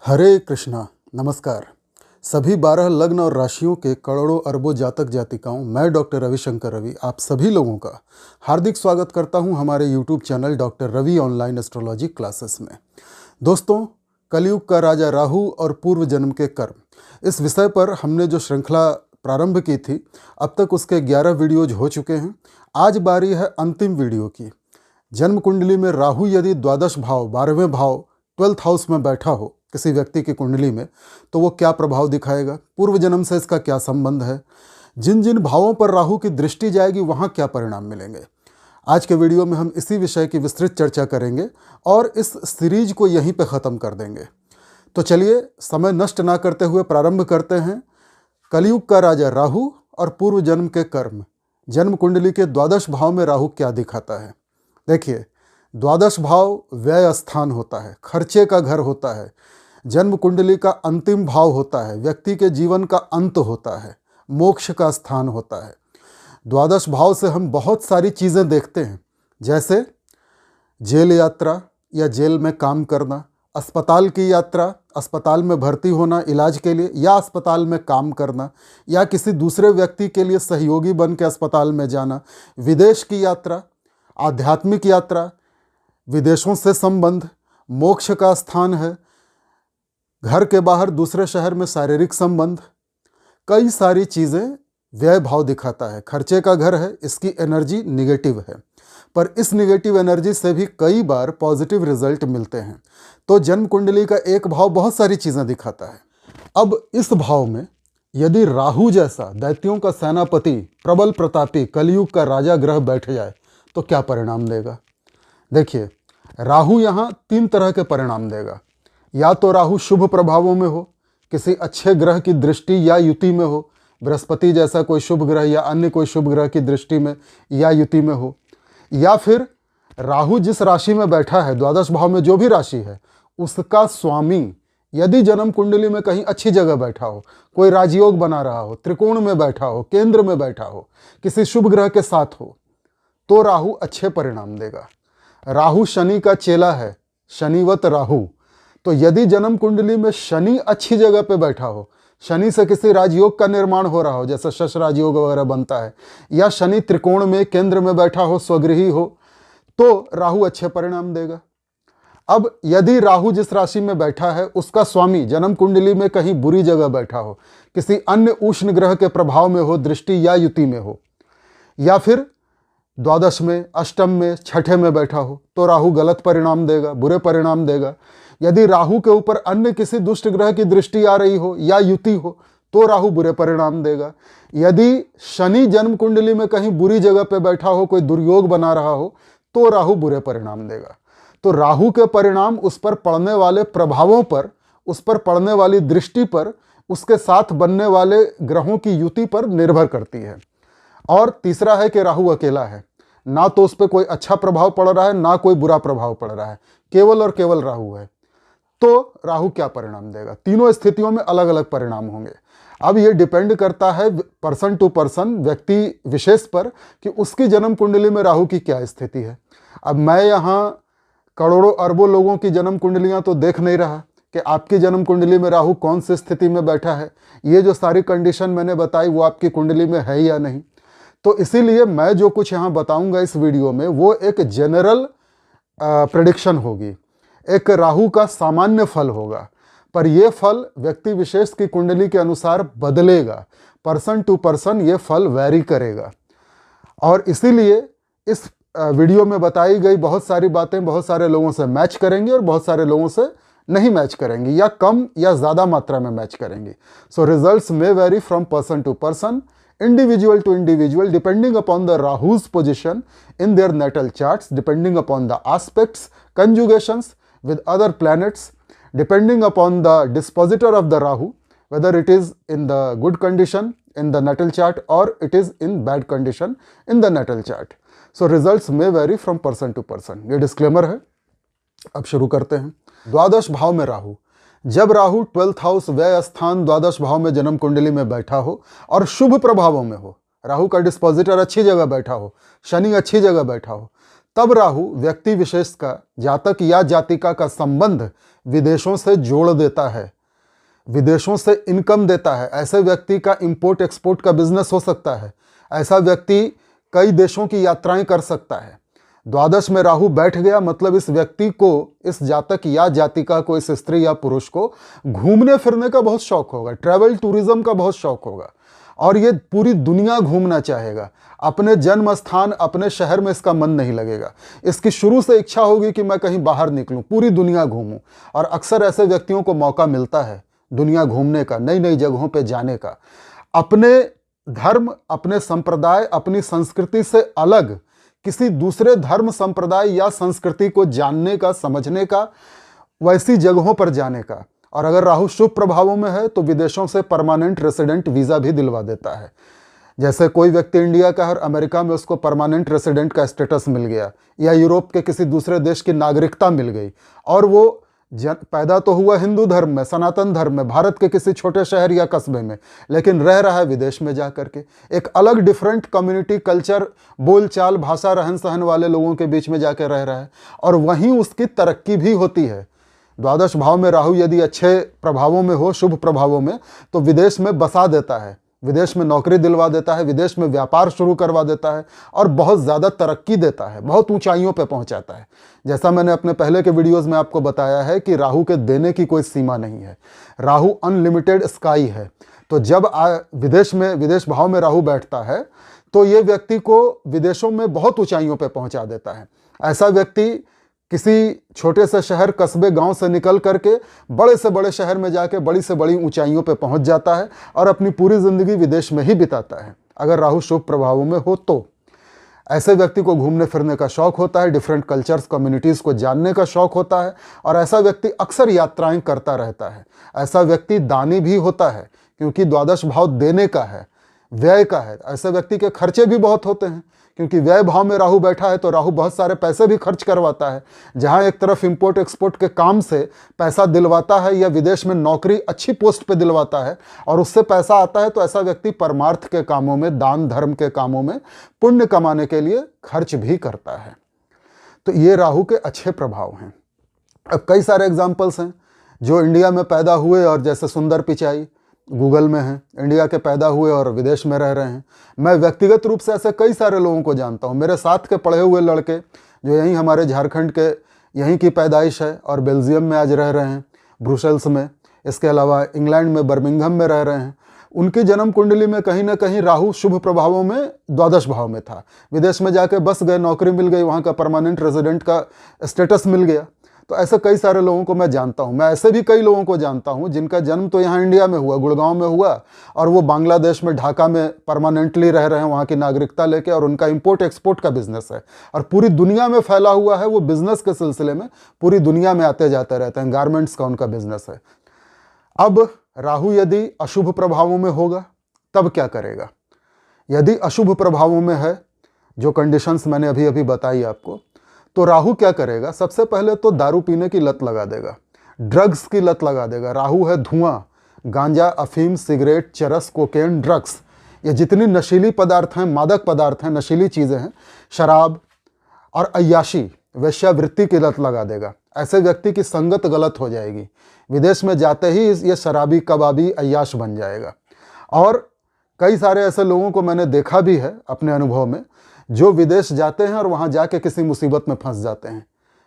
हरे कृष्णा। नमस्कार सभी 12 लग्न और राशियों के करोड़ों अरबों जातक जातिकाओं, मैं डॉक्टर रविशंकर रवि आप सभी लोगों का हार्दिक स्वागत करता हूं हमारे YouTube channel doctor Ravi online astrology classes में। दोस्तों, कलयुग का राजा राहु और पूर्व जन्म के कर्म, इस विषय पर हमने जो श्रृंखला प्रारंभ की थी, अब तक उसके 11 वीडियोज हो चुके हैं। आज बारी है अंतिम वीडियो की। जन्म कुंडली में राहु यदि द्वादश भाव 12वें भाव 12th हाउस में बैठा हो किसी व्यक्ति की कुंडली में, तो वो क्या प्रभाव दिखाएगा, पूर्व जन्म से इसका क्या संबंध है, जिन जिन भावों पर राहु की दृष्टि जाएगी वहाँ क्या परिणाम मिलेंगे। आज के वीडियो में हम इसी विषय की विस्तृत चर्चा करेंगे और इस सीरीज को यहीं पे ख़त्म कर देंगे। तो चलिए समय नष्ट ना करते हुए प्रारंभ करते हैं। कलयुग का राजा राहु और पूर्व जन्म के कर्म, जन्म कुंडली के द्वादश भाव में राहु क्या दिखाता है। देखिए, द्वादश भाव व्यय स्थान होता है, खर्चे का घर होता है, जन्म कुंडली का अंतिम भाव होता है, व्यक्ति के जीवन का अंत होता है, मोक्ष का स्थान होता है। द्वादश भाव से हम बहुत सारी चीज़ें देखते हैं, जैसे जेल यात्रा या जेल में काम करना, अस्पताल की यात्रा, अस्पताल में भर्ती होना इलाज के लिए, या अस्पताल में काम करना, या किसी दूसरे व्यक्ति के लिए सहयोगी बन के अस्पताल में जाना, विदेश की यात्रा, आध्यात्मिक यात्रा, विदेशों से संबंध, मोक्ष का स्थान है, घर के बाहर दूसरे शहर में शारीरिक संबंध, कई सारी चीज़ें व्यय भाव दिखाता है। खर्चे का घर है, इसकी एनर्जी निगेटिव है, पर इस निगेटिव एनर्जी से भी कई बार पॉजिटिव रिजल्ट मिलते हैं। तो जन्म कुंडली का एक भाव बहुत सारी चीज़ें दिखाता है। अब इस भाव में यदि राहु जैसा दैत्यों का सेनापति, प्रबल प्रतापी, कलयुग का राजा ग्रह बैठ जाए तो क्या परिणाम देगा। देखिए, राहु यहाँ 3 तरह के परिणाम देगा। या तो राहु शुभ प्रभावों में हो, किसी अच्छे ग्रह की दृष्टि या युति में हो, बृहस्पति जैसा कोई शुभ ग्रह या अन्य कोई शुभ ग्रह की दृष्टि में या युति में हो, या फिर राहु जिस राशि में बैठा है, द्वादश भाव में जो भी राशि है, उसका स्वामी यदि जन्म कुंडली में कहीं अच्छी जगह बैठा हो, कोई राजयोग बना रहा हो, त्रिकोण में बैठा हो, केंद्र में बैठा हो, किसी शुभ ग्रह के साथ हो, तो राहु अच्छे परिणाम देगा। राहु शनि का चेला है, शनिवत राहु। तो यदि जन्म कुंडली में शनि अच्छी जगह पे बैठा हो, शनि से किसी राजयोग का निर्माण हो रहा हो, जैसे शश राजयोग वगैरह बनता है, या शनि त्रिकोण में केंद्र में बैठा हो, स्वगृही हो, तो राहु अच्छे परिणाम देगा। अब यदि राहु जिस राशि में बैठा है उसका स्वामी जन्म कुंडली में कहीं बुरी जगह बैठा हो, किसी अन्य उष्ण ग्रह के प्रभाव में हो, दृष्टि या युति में हो, या फिर द्वादश में, अष्टम में, छठे में बैठा हो, तो राहु गलत परिणाम देगा, बुरे परिणाम देगा। यदि राहु के ऊपर अन्य किसी दुष्ट ग्रह की दृष्टि आ रही हो या युति हो, तो राहु बुरे परिणाम देगा। यदि शनि जन्म कुंडली में कहीं बुरी जगह पे बैठा हो, कोई दुर्योग बना रहा हो, तो राहु बुरे परिणाम देगा। तो राहु के परिणाम उस पर पड़ने वाले प्रभावों पर, उस पर पड़ने वाली दृष्टि पर, उसके साथ बनने वाले ग्रहों की युति पर निर्भर करती है। और तीसरा है कि राहु अकेला है, ना तो उस पर कोई अच्छा प्रभाव पड़ रहा है, ना कोई बुरा प्रभाव पड़ रहा है, केवल और केवल राहु है, तो राहु क्या परिणाम देगा। तीनों स्थितियों में अलग अलग परिणाम होंगे। अब ये डिपेंड करता है पर्सन टू पर्सन, व्यक्ति विशेष पर, कि उसकी जन्म कुंडली में राहु की क्या स्थिति है। अब मैं यहाँ करोड़ों अरबों लोगों की जन्म कुंडलियाँ तो देख नहीं रहा कि आपकी जन्म कुंडली में राहु कौन सी स्थिति में बैठा है, ये जो सारी कंडीशन मैंने बताई वो आपकी कुंडली में है या नहीं। तो इसीलिए मैं जो कुछ यहाँ बताऊंगा इस वीडियो में, वो एक जनरल प्रेडिक्शन होगी, एक राहु का सामान्य फल होगा, पर यह फल व्यक्ति विशेष की कुंडली के अनुसार बदलेगा। पर्सन टू पर्सन ये फल वैरी करेगा। और इसीलिए इस वीडियो में बताई गई बहुत सारी बातें बहुत सारे लोगों से मैच करेंगी और बहुत सारे लोगों से नहीं मैच करेंगी, या कम या ज़्यादा मात्रा में मैच करेंगी। So results may vary from person to person, individual to individual, depending upon the Rahu's position in their natal charts, depending upon the aspects, conjugations with other planets, depending upon the dispositor of the Rahu, whether it is in the good condition in the natal chart or it is in bad condition in the natal chart. So results may vary from person to person. ये disclaimer है। अब शुरू करते हैं। द्वादश भाव में राहु, जब राहु 12th हाउस व्यय स्थान द्वादश भाव में जन्म कुंडली में बैठा हो और शुभ प्रभावों में हो, राहु का डिस्पोजिटर अच्छी जगह बैठा हो, शनि अच्छी जगह बैठा हो, तब राहु व्यक्ति विशेष का, जातक या जातिका का संबंध विदेशों से जोड़ देता है, विदेशों से इनकम देता है। ऐसे व्यक्ति का इंपोर्ट एक्सपोर्ट का बिजनेस हो सकता है। ऐसा व्यक्ति कई देशों की यात्राएं कर सकता है। द्वादश में राहु बैठ गया मतलब इस व्यक्ति को, इस जातक या जातिका को, इस स्त्री या पुरुष को घूमने फिरने का बहुत शौक होगा, ट्रैवल टूरिज्म का बहुत शौक होगा और ये पूरी दुनिया घूमना चाहेगा। अपने जन्म स्थान, अपने शहर में इसका मन नहीं लगेगा। इसकी शुरू से इच्छा होगी कि मैं कहीं बाहर निकलूं, पूरी दुनिया घूमूं। और अक्सर ऐसे व्यक्तियों को मौका मिलता है दुनिया घूमने का, नई नई जगहों पे जाने का। अपने धर्म, अपने संप्रदाय, अपनी संस्कृति से अलग किसी दूसरे धर्म, संप्रदाय या संस्कृति को जानने का, समझने का, वैसी जगहों पर जाने का। और अगर राहु शुभ प्रभावों में है तो विदेशों से परमानेंट रेसिडेंट वीज़ा भी दिलवा देता है। जैसे कोई व्यक्ति इंडिया का है और अमेरिका में उसको परमानेंट रेसिडेंट का स्टेटस मिल गया, या यूरोप के किसी दूसरे देश की नागरिकता मिल गई, और वो पैदा तो हुआ हिंदू धर्म में, सनातन धर्म में, भारत के किसी छोटे शहर या कस्बे में, लेकिन रह रहा है विदेश में जा करके, एक अलग डिफरेंट कम्युनिटी, कल्चर, बोलचाल, भाषा, रहन सहन वाले लोगों के बीच में जाकर रह रहा है, और वहीं उसकी तरक्की भी होती है। द्वादश भाव में राहु यदि अच्छे प्रभावों में हो, शुभ प्रभावों में, तो विदेश में बसा देता है, विदेश में नौकरी दिलवा देता है, विदेश में व्यापार शुरू करवा देता है और बहुत ज़्यादा तरक्की देता है, बहुत ऊंचाइयों पे पहुंचाता है। जैसा मैंने अपने पहले के वीडियोस में आपको बताया है कि राहु के देने की कोई सीमा नहीं है, राहु अनलिमिटेड स्काई है। तो जब विदेश भाव में राहु बैठता है तो ये व्यक्ति को विदेशों में बहुत ऊंचाइयों पे पहुंचा देता है। ऐसा व्यक्ति किसी छोटे से शहर, कस्बे, गांव से निकल करके बड़े से बड़े शहर में जाके बड़ी से बड़ी ऊंचाइयों पे पहुंच जाता है और अपनी पूरी ज़िंदगी विदेश में ही बिताता है, अगर राहु शुभ प्रभावों में हो तो। ऐसे व्यक्ति को घूमने फिरने का शौक होता है, डिफरेंट कल्चर्स, कम्युनिटीज़ को जानने का शौक होता है, और ऐसा व्यक्ति अक्सर यात्राएं करता रहता है। ऐसा व्यक्ति दानी भी होता है, क्योंकि द्वादश भाव देने का है, व्यय का है। ऐसे व्यक्ति के खर्चे भी बहुत होते हैं, क्योंकि व्यय भाव में राहु बैठा है तो राहु बहुत सारे पैसे भी खर्च करवाता है। जहां एक तरफ इंपोर्ट एक्सपोर्ट के काम से पैसा दिलवाता है या विदेश में नौकरी अच्छी पोस्ट पे दिलवाता है और उससे पैसा आता है, तो ऐसा व्यक्ति परमार्थ के कामों में, दान धर्म के कामों में, पुण्य कमाने के लिए खर्च भी करता है। तो ये राहु के अच्छे प्रभाव हैं। अब कई सारे एग्जाम्पल्स हैं जो इंडिया में पैदा हुए और जैसे सुंदर पिचाई गूगल में हैं, इंडिया के पैदा हुए और विदेश में रह रहे हैं। मैं व्यक्तिगत रूप से ऐसे कई सारे लोगों को जानता हूं। मेरे साथ के पढ़े हुए लड़के जो यहीं हमारे झारखंड के, यहीं की पैदाइश है और बेल्जियम में आज रह रहे हैं, ब्रुसेल्स में, इसके अलावा इंग्लैंड में बर्मिंघम में रह रहे हैं, उनकी जन्म कुंडली में कहीं ना कहीं राहु शुभ प्रभावों में द्वादश भाव में था। विदेश में जाके बस गए, नौकरी मिल गई, वहाँ का परमानेंट रेजिडेंट का स्टेटस मिल गया। तो ऐसे कई सारे लोगों को मैं जानता हूँ। मैं ऐसे भी कई लोगों को जानता हूँ जिनका जन्म तो यहाँ इंडिया में हुआ, गुड़गांव में हुआ, और वो बांग्लादेश में, ढाका में परमानेंटली रह रहे हैं वहाँ की नागरिकता लेके, और उनका इंपोर्ट एक्सपोर्ट का बिजनेस है और पूरी दुनिया में फैला हुआ है। वो बिजनेस के सिलसिले में पूरी दुनिया में आते जाते रहते हैं, गारमेंट्स का उनका बिजनेस है। अब राहु यदि अशुभ प्रभावों में होगा तब क्या करेगा? यदि अशुभ प्रभावों में है, जो कंडीशंस मैंने अभी अभी बताई आपको, तो राहु क्या करेगा? सबसे पहले तो दारू पीने की लत लगा देगा, ड्रग्स की लत लगा देगा। राहु है धुआं, गांजा, अफीम, सिगरेट, चरस, कोकेन, ड्रग्स, ये जितनी नशीली पदार्थ हैं, मादक पदार्थ हैं, नशीली चीज़ें हैं, शराब और अय्याशी, वेश्यावृत्ति की लत लगा देगा। ऐसे व्यक्ति की संगत गलत हो जाएगी, विदेश में जाते ही ये शराबी, कबाबी, अय्याश बन जाएगा। और कई सारे ऐसे लोगों को मैंने देखा भी है अपने अनुभव में, जो विदेश जाते हैं और वहाँ जाके किसी मुसीबत में फंस जाते हैं,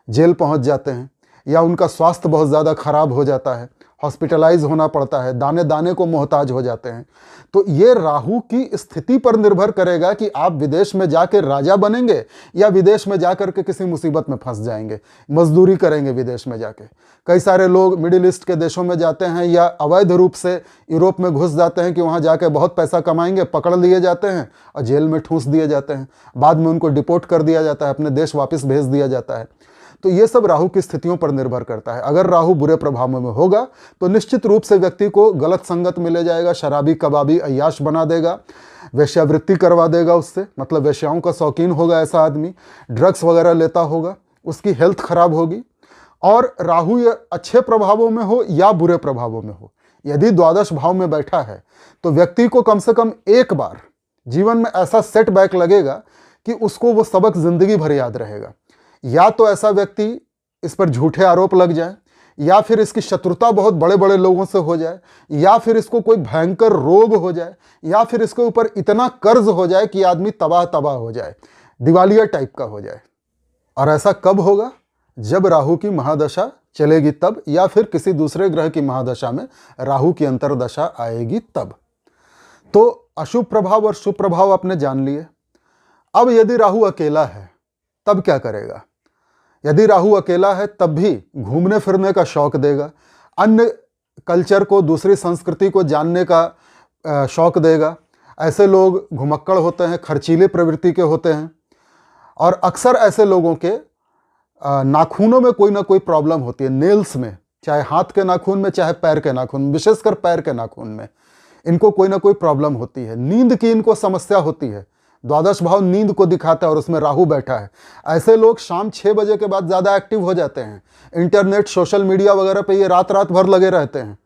जेल पहुँच जाते हैं, या उनका स्वास्थ्य बहुत ज़्यादा खराब हो जाता है, हॉस्पिटलाइज होना पड़ता है, दाने दाने को मोहताज हो जाते हैं। तो ये राहु की स्थिति पर निर्भर करेगा कि आप विदेश में जाके राजा बनेंगे या विदेश में जाकर के किसी मुसीबत में फंस जाएंगे, मजदूरी करेंगे विदेश में जाके। कई सारे लोग मिडिल ईस्ट के देशों में जाते हैं या अवैध रूप से यूरोप में घुस जाते हैं कि वहाँ जाके बहुत पैसा कमाएंगे, पकड़ लिए जाते हैं और जेल में ठूंस दिए जाते हैं, बाद में उनको डिपोर्ट कर दिया जाता है, अपने देश वापस भेज दिया जाता है। तो ये सब राहु की स्थितियों पर निर्भर करता है। अगर राहु बुरे प्रभावों में होगा तो निश्चित रूप से व्यक्ति को गलत संगत मिले जाएगा, शराबी, कबाबी, अय्याश बना देगा, वेश्यावृत्ति करवा देगा उससे, मतलब वेश्याओं का शौकीन होगा ऐसा आदमी, ड्रग्स वगैरह लेता होगा, उसकी हेल्थ खराब होगी। और राहु ये अच्छे प्रभावों में हो या बुरे प्रभावों में हो, यदि द्वादश भाव में बैठा है तो व्यक्ति को कम से कम एक बार जीवन में ऐसा सेटबैक लगेगा कि उसको वो सबक जिंदगी भर याद रहेगा। या तो ऐसा व्यक्ति इस पर झूठे आरोप लग जाए, या फिर इसकी शत्रुता बहुत बड़े बड़े लोगों से हो जाए, या फिर इसको कोई भयंकर रोग हो जाए, या फिर इसके ऊपर इतना कर्ज हो जाए कि आदमी तबाह तबाह हो जाए, दिवालिया टाइप का हो जाए। और ऐसा कब होगा? जब राहु की महादशा चलेगी तब, या फिर किसी दूसरे ग्रह की महादशा में राहु की अंतर्दशा आएगी तब। तो अशुभ प्रभाव और शुभ प्रभाव आपने जान लिए। अब यदि राहु अकेला है तब क्या करेगा? यदि राहु अकेला है तब भी घूमने फिरने का शौक देगा, अन्य कल्चर को, दूसरी संस्कृति को जानने का शौक देगा। ऐसे लोग घुमक्कड़ होते हैं, खर्चीले प्रवृत्ति के होते हैं, और अक्सर ऐसे लोगों के नाखूनों में कोई ना कोई प्रॉब्लम होती है, नेल्स में, चाहे हाथ के नाखून में चाहे पैर के नाखून में, विशेषकर पैर के नाखून में इनको कोई ना कोई प्रॉब्लम होती है। नींद की इनको समस्या होती है, द्वादश भाव नींद को दिखाता है और उसमें राहु बैठा है। ऐसे लोग शाम 6 बजे के बाद ज़्यादा एक्टिव हो जाते हैं, इंटरनेट, सोशल मीडिया वगैरह पे ये रात रात भर लगे रहते हैं।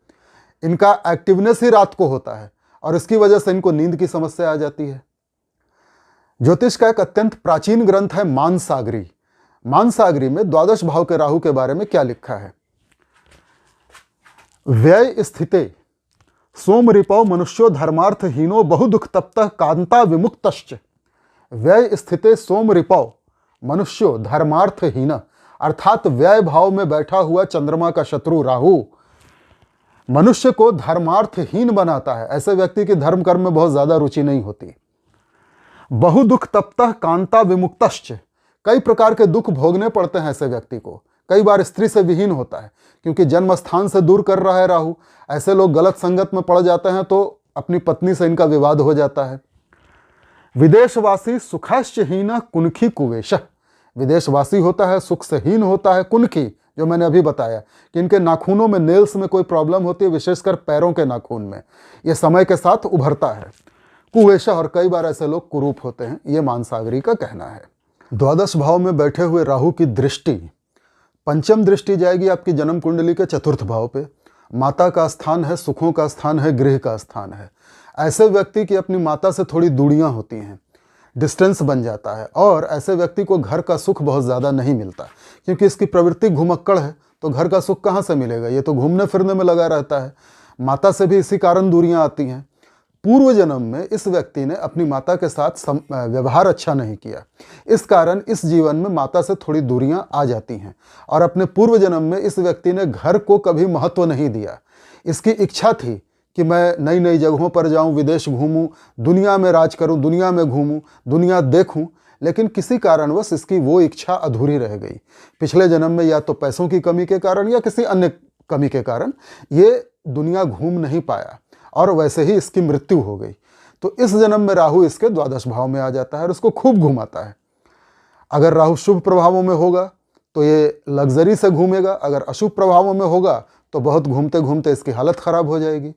इनका एक्टिवनेस ही रात को होता है और इसकी वजह से इनको नींद की समस्या आ जाती है। ज्योतिष का एक अत्यंत प्राचीन ग्रंथ है मानसागरी। मानसागरी में द्वादश भाव के राहु के बारे में क्या लिखा है? व्यय स्थिते सोम रिपौ मनुष्यो धर्मार्थहीनो बहुदुख तप्तः कांता विमुक्तश्च। व्यय स्थिते सोम रिपौ मनुष्यो धर्मार्थहीन, अर्थात व्यय भाव में बैठा हुआ चंद्रमा का शत्रु राहु मनुष्य को धर्मार्थहीन बनाता है। ऐसे व्यक्ति की धर्म कर्म में बहुत ज्यादा रुचि नहीं होती। बहुदुख तप्तः कांता विमुक्तश्च, कई प्रकार के दुख भोगने पड़ते हैं ऐसे व्यक्ति को। कई बार स्त्री से विहीन होता है क्योंकि जन्म स्थान से दूर कर रहा है राहु। ऐसे लोग गलत संगत में पड़ जाते हैं तो अपनी पत्नी से इनका विवाद हो जाता है। विदेशवासी सुखाश्चहीन कुनखी कुवेश, विदेशवासी होता है, सुख से हीन होता है। कुनखी, जो मैंने अभी बताया कि इनके नाखूनों में, नेल्स में कोई प्रॉब्लम होती है, विशेषकर पैरों के नाखून में, यह समय के साथ उभरता है। कुवेश, और कई बार ऐसे लोग कुरूप होते हैं, ये मानसागरी का कहना है। द्वादश भाव में बैठे हुए राहु की दृष्टि, पंचम दृष्टि जाएगी आपकी जन्म कुंडली के चतुर्थ भाव पे। माता का स्थान है, सुखों का स्थान है, गृह का स्थान है। ऐसे व्यक्ति की अपनी माता से थोड़ी दूरियां होती हैं, डिस्टेंस बन जाता है, और ऐसे व्यक्ति को घर का सुख बहुत ज़्यादा नहीं मिलता क्योंकि इसकी प्रवृत्ति घुमक्कड़ है। तो घर का सुख कहाँ से मिलेगा? ये तो घूमने फिरने में लगा रहता है। माता से भी इसी कारण दूरियां आती हैं। पूर्व जन्म में इस व्यक्ति ने अपनी माता के साथ व्यवहार अच्छा नहीं किया, इस कारण इस जीवन में माता से थोड़ी दूरियां आ जाती हैं। और अपने पूर्व जन्म में इस व्यक्ति ने घर को कभी महत्व नहीं दिया। इसकी इच्छा थी कि मैं नई नई जगहों पर जाऊं, विदेश घूमूं, दुनिया में राज करूं, दुनिया में घूमूं, दुनिया देखूं, लेकिन किसी कारणवश इसकी वो इच्छा अधूरी रह गई। पिछले जन्म में या तो पैसों की कमी के कारण या किसी अन्य कमी के कारण ये दुनिया घूम नहीं पाया और वैसे ही इसकी मृत्यु हो गई। तो इस जन्म में राहु इसके द्वादश भाव में आ जाता है और उसको खूब घुमाता है। अगर राहु शुभ प्रभावों में होगा तो ये लग्जरी से घूमेगा, अगर अशुभ प्रभावों में होगा तो बहुत घूमते घूमते इसकी हालत खराब हो जाएगी।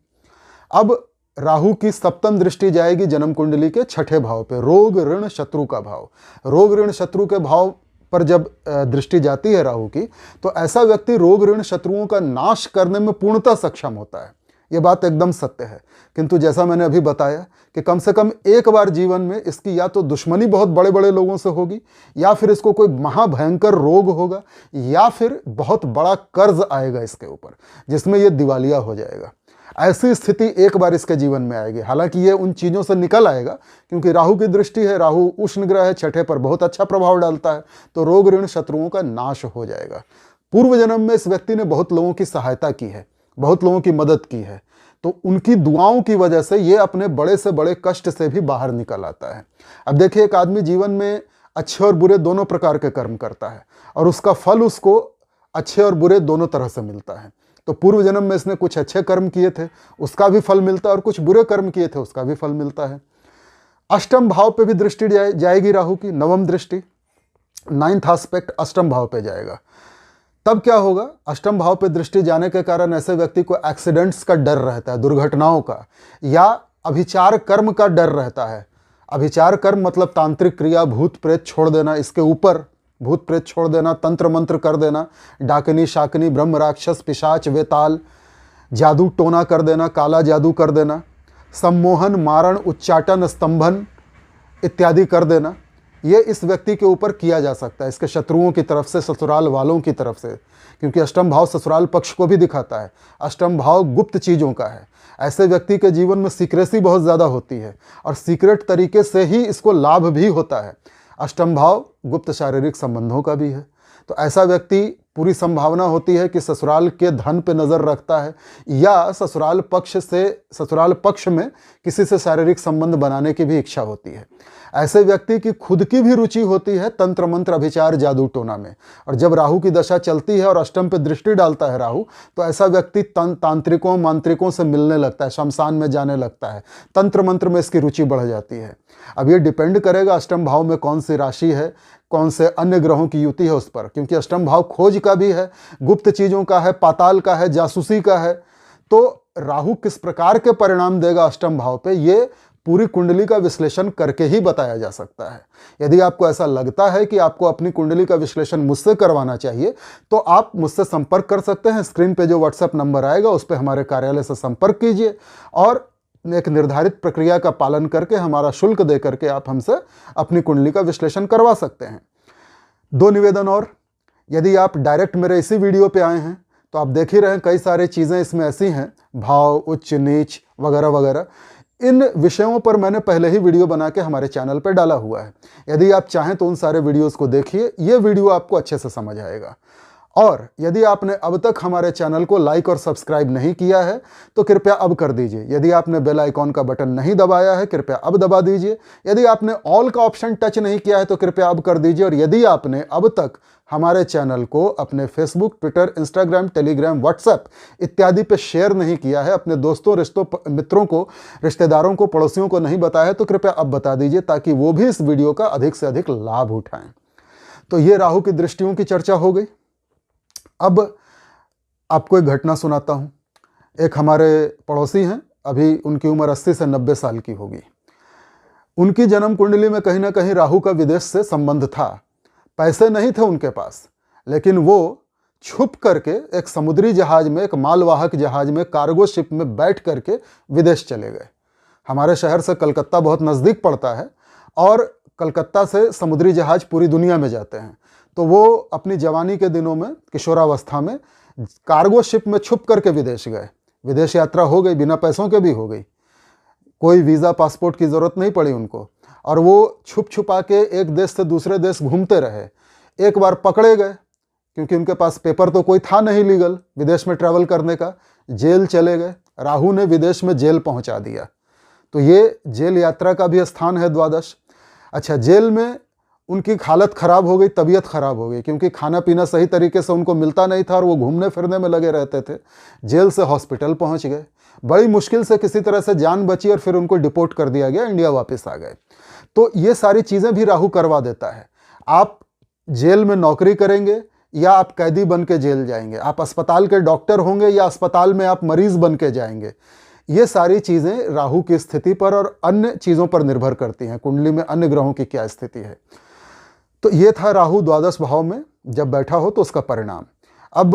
अब राहु की सप्तम दृष्टि जाएगी जन्म कुंडली के छठे भाव पे, रोग ऋण शत्रु का भाव। रोग ऋण शत्रु के भाव पर जब दृष्टि जाती है राहु की, तो ऐसा व्यक्ति रोग ऋण शत्रुओं का नाश करने में पूर्णतः सक्षम होता है। ये बात एकदम सत्य है। किंतु जैसा मैंने अभी बताया कि कम से कम एक बार जीवन में इसकी या तो दुश्मनी बहुत बड़े बड़े लोगों से होगी, या फिर इसको कोई महाभयंकर रोग होगा, या फिर बहुत बड़ा कर्ज आएगा इसके ऊपर जिसमें ये दिवालिया हो जाएगा। ऐसी स्थिति एक बार इसके जीवन में आएगी। हालांकि ये उन चीज़ों से निकल आएगा क्योंकि राहु की दृष्टि है, राहु उष्ण ग्रह है, छठे पर बहुत अच्छा प्रभाव डालता है, तो रोग ऋण शत्रुओं का नाश हो जाएगा। पूर्व जन्म में इस व्यक्ति ने बहुत लोगों की सहायता की है, बहुत लोगों की मदद की है, तो उनकी दुआओं की वजह से ये अपने बड़े से बड़े कष्ट से भी बाहर निकल आता है। अब देखिए, एक आदमी जीवन में अच्छे और बुरे दोनों प्रकार के कर्म करता है और उसका फल उसको अच्छे और बुरे दोनों तरह से मिलता है। तो पूर्व जन्म में इसने कुछ अच्छे कर्म किए थे, उसका भी फल मिलता है, और कुछ बुरे कर्म किए थे, उसका भी फल मिलता है। अष्टम भाव पे भी दृष्टि जाएगी राहु की, नवम दृष्टि, 9th एस्पेक्ट अष्टम भाव पे जाएगा। तब क्या होगा? अष्टम भाव पे दृष्टि जाने के कारण ऐसे व्यक्ति को एक्सीडेंट्स का डर रहता है, दुर्घटनाओं का, या अभिचार कर्म का डर रहता है। अभिचार कर्म मतलब तांत्रिक क्रिया, भूत प्रेत छोड़ देना, इसके ऊपर भूत प्रेत छोड़ देना, तंत्र मंत्र कर देना, डाकनी शाकनी ब्रह्म राक्षस पिशाच वेताल, जादू टोना कर देना, काला जादू कर देना, सम्मोहन मारण उच्चाटन स्तंभन इत्यादि कर देना, ये इस व्यक्ति के ऊपर किया जा सकता है, इसके शत्रुओं की तरफ से, ससुराल वालों की तरफ से, क्योंकि अष्टम भाव ससुराल पक्ष को भी दिखाता है। अष्टम भाव गुप्त चीज़ों का है। ऐसे व्यक्ति के जीवन में सीक्रेसी बहुत ज़्यादा होती है और सीक्रेट तरीके से ही इसको लाभ भी होता है। अष्टम भाव गुप्त शारीरिक संबंधों का भी है। तो ऐसा व्यक्ति पूरी संभावना होती है कि ससुराल के धन पे नज़र रखता है या ससुराल पक्ष में किसी से शारीरिक संबंध बनाने की भी इच्छा होती है। ऐसे व्यक्ति की खुद की भी रुचि होती है तंत्र मंत्र अभिचार जादू टोना में, और जब राहु की दशा चलती है और अष्टम पे दृष्टि डालता है राहु, तो ऐसा व्यक्ति तांत्रिकों मांत्रिकों से मिलने लगता है, शमशान में जाने लगता है, तंत्र मंत्र में इसकी रुचि बढ़ जाती है। अब ये डिपेंड करेगा अष्टम भाव में कौन सी राशि है, कौन से अन्य ग्रहों की युति है उस पर, क्योंकि अष्टम भाव खोज का भी है, गुप्त चीज़ों का है, पाताल का है, जासूसी का है। तो राहु किस प्रकार के परिणाम देगा अष्टम भाव पे, ये पूरी कुंडली का विश्लेषण करके ही बताया जा सकता है। यदि आपको ऐसा लगता है कि आपको अपनी कुंडली का विश्लेषण मुझसे करवाना चाहिए तो आप मुझसे संपर्क कर सकते हैं। स्क्रीन पे जो व्हाट्सएप नंबर आएगा उस पर हमारे कार्यालय से संपर्क कीजिए और एक निर्धारित प्रक्रिया का पालन करके हमारा शुल्क दे करके आप हमसे अपनी कुंडली का विश्लेषण करवा सकते हैं। 2 निवेदन और, यदि आप डायरेक्ट मेरे इसी वीडियो पे आए हैं तो आप देख ही रहे हैं कई सारी चीज़ें इसमें ऐसी हैं, भाव, उच्च नीच वगैरह वगैरह, इन विषयों पर मैंने पहले ही वीडियो बना के हमारे चैनल पर डाला हुआ है। यदि आप चाहें तो उन सारे वीडियोस को देखिए, ये वीडियो आपको अच्छे से समझ आएगा। और यदि आपने अब तक हमारे चैनल को लाइक और सब्सक्राइब नहीं किया है तो कृपया अब कर दीजिए। यदि आपने बेल आइकॉन का बटन नहीं दबाया है कृपया अब दबा दीजिए। यदि आपने ऑल का ऑप्शन टच नहीं किया है तो कृपया अब कर दीजिए। और यदि आपने अब तक हमारे चैनल को अपने Facebook, Twitter, Instagram, Telegram, WhatsApp इत्यादि पे शेयर नहीं किया है, अपने दोस्तों, मित्रों को, रिश्तेदारों को, पड़ोसियों को नहीं बताया है, तो कृपया अब बता दीजिए ताकि वो भी इस वीडियो का अधिक से अधिक लाभ उठाएं। तो ये राहु की दृष्टियों की चर्चा हो गई। अब आपको एक घटना सुनाता हूँ। एक हमारे पड़ोसी हैं, अभी उनकी उम्र 80 से 90 साल की होगी। उनकी जन्म कुंडली में कहीं ना कहीं राहु का विदेश से संबंध था। पैसे नहीं थे उनके पास, लेकिन वो छुप करके एक समुद्री जहाज में, एक मालवाहक जहाज में, कार्गो शिप में बैठ करके विदेश चले गए। हमारे शहर से कलकत्ता बहुत नज़दीक पड़ता है और कलकत्ता से समुद्री जहाज पूरी दुनिया में जाते हैं। तो वो अपनी जवानी के दिनों में, किशोरावस्था में, कार्गो शिप में छुप करके विदेश गए। विदेश यात्रा हो गई, बिना पैसों के भी हो गई, कोई वीज़ा पासपोर्ट की ज़रूरत नहीं पड़ी उनको, और वो छुप छुपा के एक देश से दूसरे देश घूमते रहे। एक बार पकड़े गए क्योंकि उनके पास पेपर तो कोई था नहीं लीगल विदेश में ट्रैवल करने का, जेल चले गए। राहु ने विदेश में जेल पहुंचा दिया। तो ये जेल यात्रा का भी स्थान है द्वादश। अच्छा, जेल में उनकी हालत ख़राब हो गई, तबीयत ख़राब हो गई, क्योंकि खाना पीना सही तरीके से उनको मिलता नहीं था और वो घूमने फिरने में लगे रहते थे। जेल से हॉस्पिटल पहुंच गए, बड़ी मुश्किल से किसी तरह से जान बची और फिर उनको डिपोर्ट कर दिया गया, इंडिया वापस आ गए। तो ये सारी चीज़ें भी राहु करवा देता है। आप जेल में नौकरी करेंगे या आप कैदी बन के जेल जाएंगे, आप अस्पताल के डॉक्टर होंगे या अस्पताल में आप मरीज बन के जाएंगे, ये सारी चीज़ें राहु की स्थिति पर और अन्य चीज़ों पर निर्भर करती हैं, कुंडली में अन्य ग्रहों की क्या स्थिति है। तो ये था राहु द्वादश भाव में जब बैठा हो तो उसका परिणाम। अब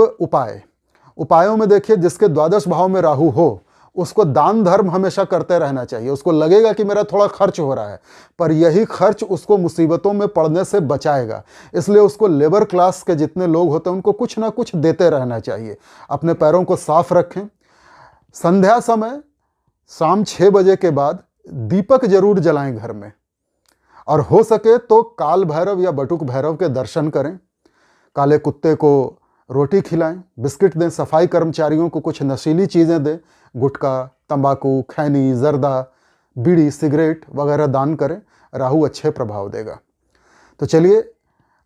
उपायों में देखिए, जिसके द्वादश भाव में राहु हो उसको दान धर्म हमेशा करते रहना चाहिए। उसको लगेगा कि मेरा थोड़ा खर्च हो रहा है, पर यही खर्च उसको मुसीबतों में पड़ने से बचाएगा। इसलिए उसको लेबर क्लास के जितने लोग होते हैं उनको कुछ ना कुछ देते रहना चाहिए। अपने पैरों को साफ रखें। संध्या समय शाम 6 बजे के बाद दीपक जरूर जलाएं घर में, और हो सके तो काल भैरव या बटुक भैरव के दर्शन करें। काले कुत्ते को रोटी खिलाएं, बिस्किट दें, सफाई कर्मचारियों को कुछ नशीली चीज़ें दें, गुटखा, तंबाकू, खैनी, जर्दा, बीड़ी, सिगरेट वगैरह दान करें। राहु अच्छे प्रभाव देगा। तो चलिए,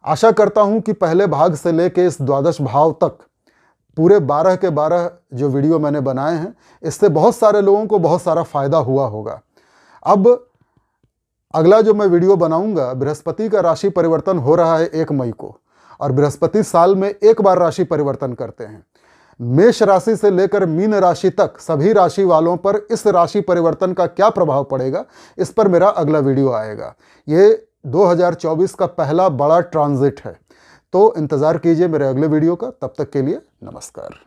आशा करता हूं कि पहले भाग से लेके इस द्वादश भाव तक पूरे 12 के 12 जो वीडियो मैंने बनाए हैं, इससे बहुत सारे लोगों को बहुत सारा फायदा हुआ होगा। अब अगला जो मैं वीडियो बनाऊंगा, बृहस्पति का राशि परिवर्तन हो रहा है 1 मई को, और बृहस्पति साल में एक बार राशि परिवर्तन करते हैं। मेष राशि से लेकर मीन राशि तक सभी राशि वालों पर इस राशि परिवर्तन का क्या प्रभाव पड़ेगा, इस पर मेरा अगला वीडियो आएगा। ये 2024 का पहला बड़ा ट्रांजिट है, तो इंतज़ार कीजिए मेरे अगले वीडियो का। तब तक के लिए नमस्कार।